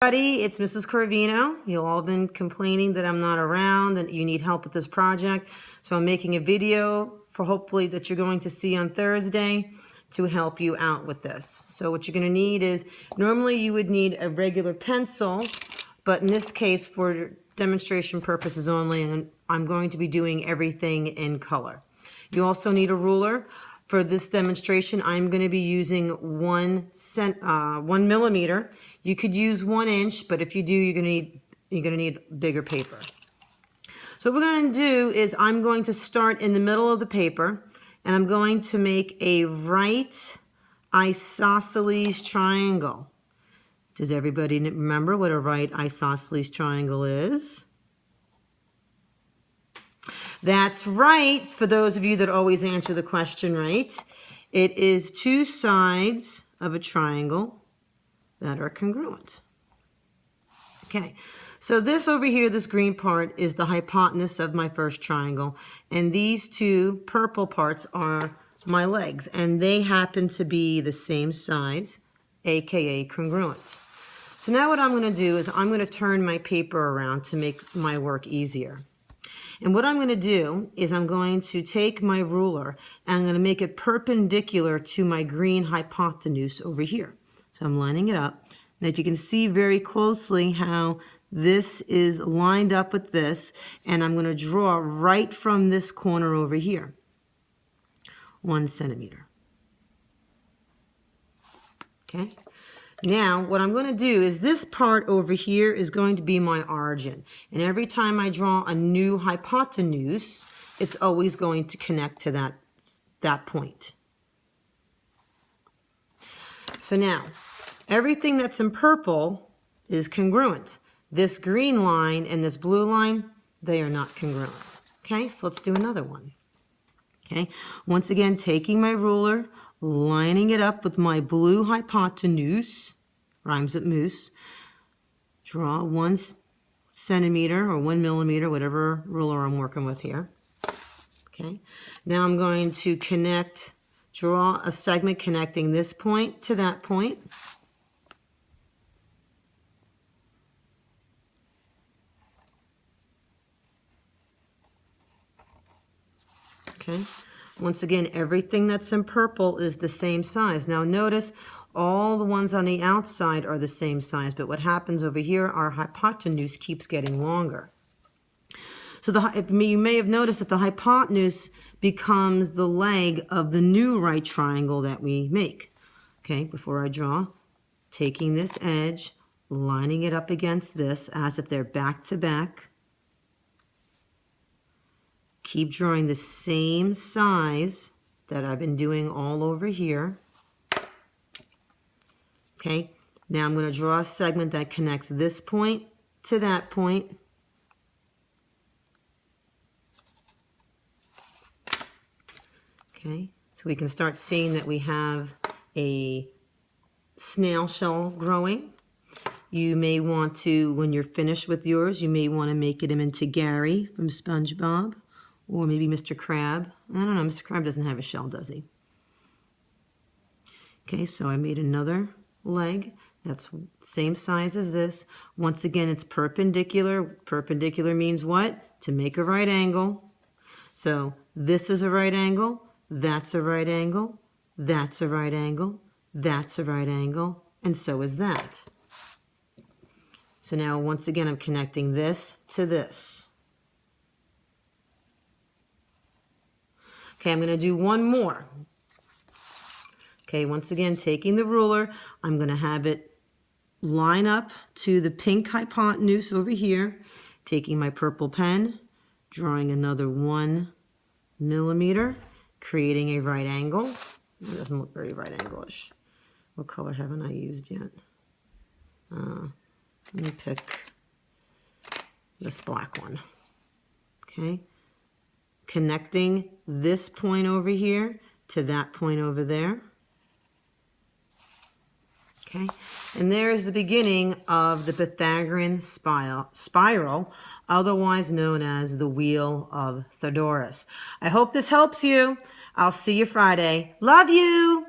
Everybody, it's Mrs. Corvino. You've all been complaining that I'm not around, that you need help with this project. So I'm making a video for hopefully that you're going to see on Thursday to help you out with this. So what you're going to need is, normally you would need a regular pencil, but in this case for demonstration purposes only, and I'm going to be doing everything in color. You also need a ruler. For this demonstration, I'm going to be using 1 millimeter. You could use 1 inch, but if you do, you're going to need bigger paper. So what we're going to do is I'm going to start in the middle of the paper, and I'm going to make a right isosceles triangle. Does everybody remember what a right isosceles triangle is? That's right, for those of you that always answer the question right. It is 2 sides of a triangle that are congruent. Okay, so this over here, this green part, is the hypotenuse of my first triangle, and these 2 purple parts are my legs, and they happen to be the same size, aka congruent. So now what I'm going to do is I'm going to turn my paper around to make my work easier. And what I'm going to do is I'm going to take my ruler and I'm going to make it perpendicular to my green hypotenuse over here. So I'm lining it up. And if you can see very closely how this is lined up with this, and I'm going to draw right from this corner over here, 1 centimeter. Okay. Now, what I'm going to do is this part over here is going to be my origin. And every time I draw a new hypotenuse, it's always going to connect to that point. So now, everything that's in purple is congruent. This green line and this blue line, they are not congruent. Okay, so let's do another one. Okay, once again, taking my ruler, lining it up with my blue hypotenuse, rhymes with moose, draw 1 centimeter or 1 millimeter, whatever ruler I'm working with here. Okay, now I'm going to draw a segment connecting this point to that point. Okay. Once again, everything that's in purple is the same size. Now notice all the ones on the outside are the same size, but what happens over here, our hypotenuse keeps getting longer. So you may have noticed that the hypotenuse becomes the leg of the new right triangle that we make. Okay, before I draw, taking this edge, lining it up against this as if they're back to back. Keep drawing the same size that I've been doing all over here. Okay, now I'm going to draw a segment that connects this point to that point. Okay, so we can start seeing that we have a snail shell growing. You may want to, when you're finished with yours, you may want to make it into Gary from SpongeBob. Or maybe Mr. Crab. I don't know, Mr. Crab doesn't have a shell, does he? Okay, so I made another leg that's same size as this. Once again, it's perpendicular. Perpendicular means what? To make a right angle. So this is a right angle, that's a right angle, that's a right angle, that's a right angle, and so is that. So now, once again, I'm connecting this to this. Okay, I'm going to do one more. Okay, once again, taking the ruler, I'm going to have it line up to the pink hypotenuse over here, taking my purple pen, drawing another 1 millimeter, creating a right angle. It doesn't look very right angle-ish. What color haven't I used yet? Let me pick this black one. Okay. Connecting this point over here to that point over there. Okay, and there's the beginning of the Pythagorean spiral, otherwise known as the Wheel of Pythagoras. I hope this helps you. I'll see you Friday. Love you!